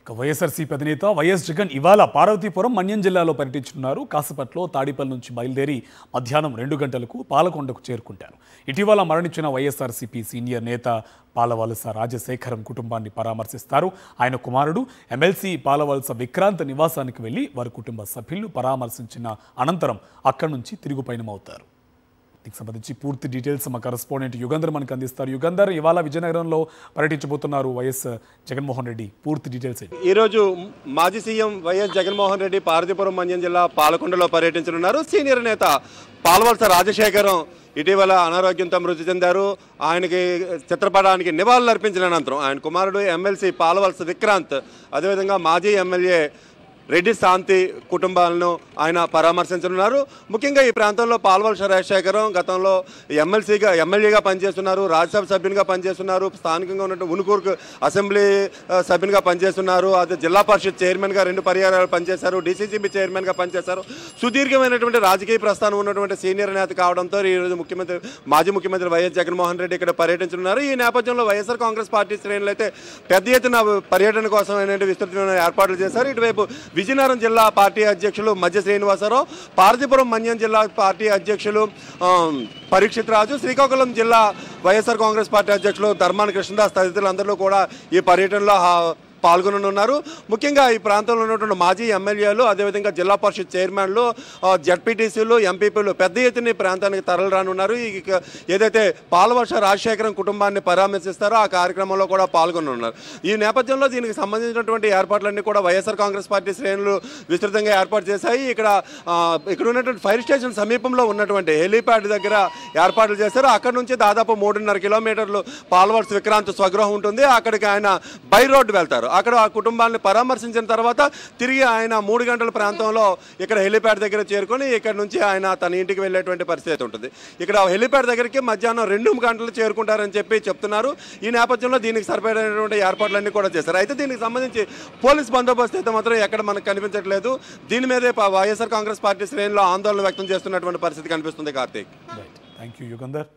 వైఎస్ఆర్సీపీ అధినేత వైఎస్ జగన్ ఇవాళ పార్వతీపురం మన్యం జిల్లాలో పర్యటించనున్నారు. కాసేపట్లో తాడిపల్లి నుంచి బయలుదేరి మధ్యాహ్నం 2 గంటలకు పాలకొండకు చేరుకుంటారు. ఇటీవల మరణించిన వైఎస్ఆర్సీపీ సీనియర్ నేత పాలవలస రాజశేఖరం కుటుంబాన్ని పరామర్శిస్తారు. ఆయన కుమారుడు ఎమ్మెల్సీ పాలవలస విక్రాంత్ నివాసానికి వెళ్లి వారి కుటుంబ సభ్యులను పరామర్శించిన అనంతరం అక్కడి నుంచి తిరుగు పయనమవుతారు. దీనికి సంబంధించి పూర్తి డీటెయిల్స్ మా కరెస్పాండెంట్ యుగంధర్ మనకు అందిస్తారు. యుగంధర్, ఇవాళ విజయనగరంలో పర్యటించబోతున్నారు వైఎస్ జగన్మోహన్ రెడ్డి. పూర్తి డీటెయిల్స్ ఏంటి? ఈరోజు మాజీ సీఎం వైఎస్ జగన్మోహన్ రెడ్డి పార్వతీపురం మన్యం జిల్లా పాలకొండలో పర్యటించనున్నారు. సీనియర్ నేత పాలవలస రాజశేఖరం ఇటీవల అనారోగ్యంతో మృతి చెందారు. ఆయనకి చిత్రపటానికి నివాళులు అర్పించిన అనంతరం ఆయన కుమారుడు ఎమ్మెల్సీ పాలవలస విక్రాంత్, అదేవిధంగా మాజీ ఎమ్మెల్యే రెడ్డి శాంతి కుటుంబాలను ఆయన పరామర్శించనున్నారు. ముఖ్యంగా ఈ ప్రాంతంలో పాలవలస రాజశేఖరం గతంలో ఎమ్మెల్యేగా పనిచేస్తున్నారు, రాజ్యసభ సభ్యునిగా పనిచేస్తున్నారు, స్థానికంగా ఉన్నట్టు ఉనుకూరు అసెంబ్లీ సభ్యునిగా పనిచేస్తున్నారు, అదే జిల్లా పరిషత్ చైర్మన్గా 2 పర్యాయాలు పనిచేశారు, డీసీసీబీ చైర్మన్గా పనిచేశారు. సుదీర్ఘమైనటువంటి రాజకీయ ప్రస్థానం ఉన్నటువంటి సీనియర్ నేత కావడంతో ఈరోజు మాజీ ముఖ్యమంత్రి వైఎస్ జగన్మోహన్ రెడ్డి ఇక్కడ పర్యటించనున్నారు. ఈ నేపథ్యంలో వైఎస్ఆర్ కాంగ్రెస్ పార్టీ శ్రేణులు అయితే పెద్ద ఎత్తున పర్యటన కోసం అనేది విస్తృతమైన ఏర్పాట్లు చేశారు. ఇటువైపు విజయనగరం జిల్లా పార్టీ అధ్యక్షులు మధ్య శ్రీనివాసరావు, పార్వతీపురం మన్యం జిల్లా పార్టీ అధ్యక్షులు పరీక్షిత్ రాజు, శ్రీకాకుళం జిల్లా వైఎస్ఆర్ కాంగ్రెస్ పార్టీ అధ్యక్షులు ధర్మాన కృష్ణదాస్ తదితరులందరూ కూడా ఈ పర్యటనలో పాల్గొననున్నారు. ముఖ్యంగా ఈ ప్రాంతంలో ఉన్నటువంటి మాజీ ఎమ్మెల్యేలు, అదేవిధంగా జిల్లా పరిషత్ చైర్మన్లు, జడ్పీటీసీలు, ఎంపీపీలు పెద్ద ఎత్తున ప్రాంతానికి తరలిరానున్నారు. ఏదైతే పాలవలస రాజశేఖరం కుటుంబాన్ని పరామర్శిస్తారో ఆ కార్యక్రమంలో కూడా పాల్గొనున్నారు. ఈ నేపథ్యంలో దీనికి సంబంధించినటువంటి ఏర్పాట్లన్నీ కూడా వైఎస్ఆర్ కాంగ్రెస్ పార్టీ శ్రేణులు విస్తృతంగా ఏర్పాటు చేశాయి. ఇక్కడ ఉన్నటువంటి ఫైర్ స్టేషన్ సమీపంలో ఉన్నటువంటి హెలీప్యాడ్ దగ్గర ఏర్పాట్లు చేశారు. అక్కడ నుంచి దాదాపు 3.5 కిలోమీటర్లు పాలవలస విక్రాంత్ స్వగృహం ఉంటుంది. అక్కడికి ఆయన బై రోడ్డు వెళ్తారు. అక్కడ ఆ కుటుంబాన్ని పరామర్శించిన తర్వాత తిరిగి ఆయన 3 గంటల ప్రాంతంలో ఇక్కడ హెలీప్యాడ్ దగ్గర చేరుకొని ఇక్కడ నుంచి ఆయన తన ఇంటికి వెళ్ళేటువంటి పరిస్థితి ఉంటుంది. ఇక్కడ హెలీప్యాడ్ దగ్గరికి మధ్యాహ్నం 2 గంటలు చేరుకుంటారని చెప్తున్నారు. ఈ నేపథ్యంలో దీనికి సరిపడేటువంటి ఏర్పాట్లన్నీ కూడా చేశారు. అయితే దీనికి సంబంధించి పోలీస్ బందోబస్తు అయితే మాత్రం ఎక్కడ మనకు కనిపించట్లేదు. దీని మీదే వైఎస్ఆర్ కాంగ్రెస్ పార్టీ శ్రేణుల్లో ఆందోళన వ్యక్తం చేస్తున్నటువంటి పరిస్థితి కనిపిస్తుంది. Karthik, thank you Yugandhar.